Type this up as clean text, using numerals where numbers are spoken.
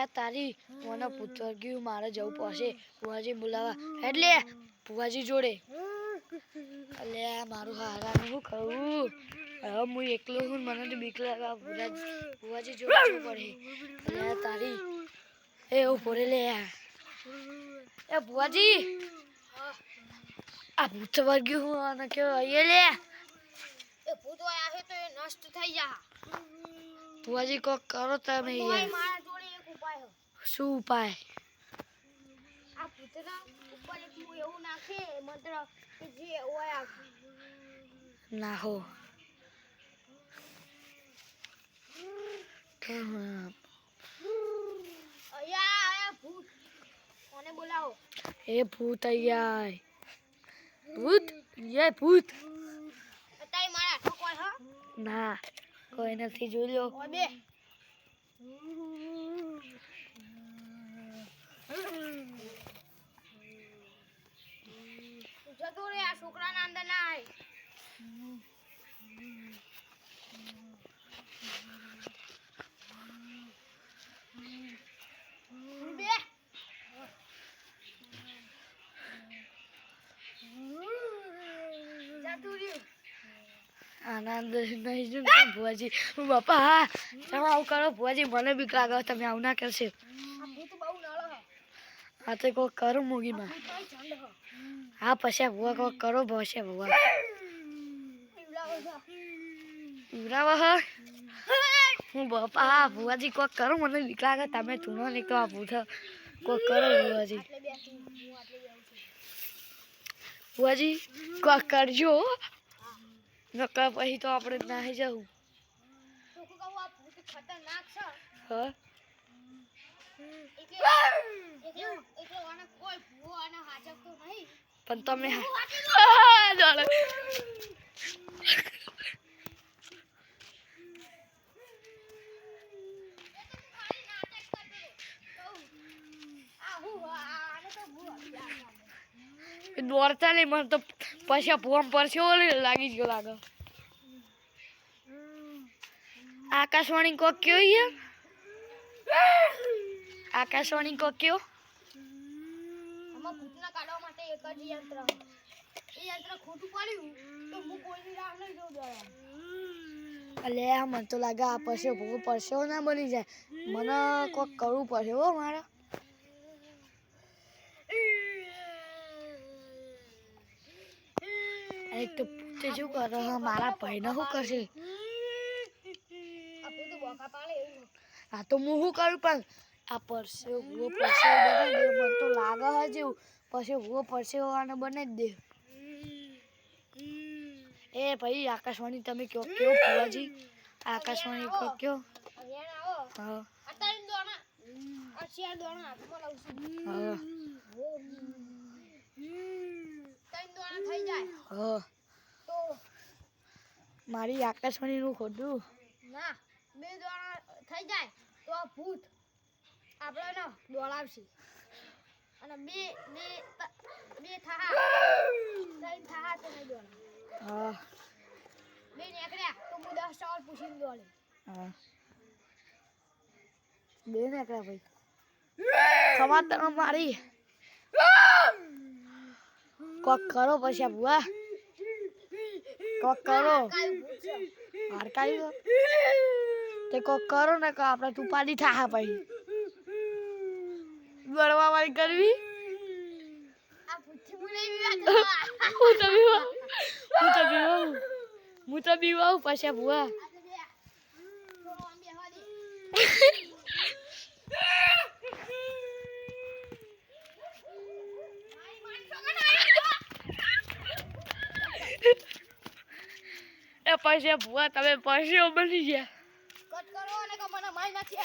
તારી મને પૂછવા ગયું મારે જવું પડશે ભુવાજી બોલાવા એટલે ભુવાજી જોડે એટલે મારું હારાનું શું કહું હવે હું એકલો હું મને તો બીક લાગે ભુવાજી જોડે જવું પડે એટલે તારી એ ઉભો રે લે એ ભુવાજી આ ભૂત વર્ગ્યું હું અને કેવો એ લે એ ભૂત આયા છે તો એ નષ્ટ થઈ જા ભુવાજી કોક કરો તમે યાર મારા જોડે એક ઉપાય શું ઉપાય આ ભૂતના ઉપર એક એવું નાખે મંત્ર કે જે ઓય ના હો આયા ભૂત કોને બોલાવો એ ભૂત અહીંયા ભૂત ये भूત અત્યારે મારા ઠોકોય હો ના કોઈ નથી જોઈ લો ઓય બે જતો રે આ છોકરાના અંદર ના આય બે આનંદ નહીં જો ભુવાજી બાપા હા ચાલો આવું કરો ભુવાજી મને બીક લાગે તમે આવું ના કરશે આ ભૂત બહુ નાળો હે હા તો કોક કરો મૂગીમાં આ ઝંડ હે હા પછી ભુવા કોક કરો ભસે ભુવા ઈવરાવા હા હું બાપા હા ભુવાજી કોક કરો મને બીક લાગે તમે ધૂનો નહીં તો આ ભૂત કોક કરો ભુવાજી એટલે બેસી હું આટલે જાઉં છું ભુવાજી કોક કરજો નકર પછી તો આપણે નાહી જવું તો કહું આ ભૂત ખતરનાક છે હા એટલે વાને કોઈ ભૂવો અને હાજકતો નહીં પણ તમે દોડતા નહીં મને તો પછી ફોન પર છે લાગી ગયો લાગે આકાશવાણી કોક કયો યાર આકાશવાણી કોક કયો આમાં ભૂતના કાઢવા માટે એક જ યંત્ર એ યંત્ર ખોટું પડ્યું તો હું કોઈની રાહ નહીં જોઉં દોડા અલે મને તો લાગે આ પછી ભૂવો પરસેવો ના બની જાય મને કોક કરવું પડશે હો મારે એક તો પૂછે શું કરો મારા ભાઈને શું કરશે આ ભૂત બોકા પાડે એવું આ તો હું શું કરું પણ આ પરસેવો ભૂવો પરસેવો બનાવી દે મને તો લાગે હ જેવું પછી ભૂવો પરસેવો આને બનાવી દે એ ભાઈ આકાશવાણી તમે કયો કયો ભુવાજી આકાશવાણી કયો અહીંયા આવો હા અત્યારે દોણા આ શિયાર દોણા હાથમાં લાવું છું હા ત્રણ દોણા થઈ જાય હા તો મારી આકાશવાણીનું ખોટું ના બે દોણા થઈ જાય તો આ ભૂત આપણે ને દોડાવશે અને બે બે બે થા ત્રણ થા તો નહીં દોડા હા બે નીકળ્યા તો હું 10 સવાલ પૂછીને દોડે હા બે નીકળ્યા ભાઈ ખબર તમે મારી કોક કરો પછી ભુવા કોક કરો હરકાયું તે કોક કરો ને કે આપણે તું પાડી થાહા પછી ગળવા વાળી કરવી આ પૂછી મને વિવાદ હું તો બીવાઉં પછી ભુવા આજે બે થોડો આમ બેહવા દે એ પછી ભુવા તમે પછી બની ગયા કટ કરો અને કે મને મારી નાખી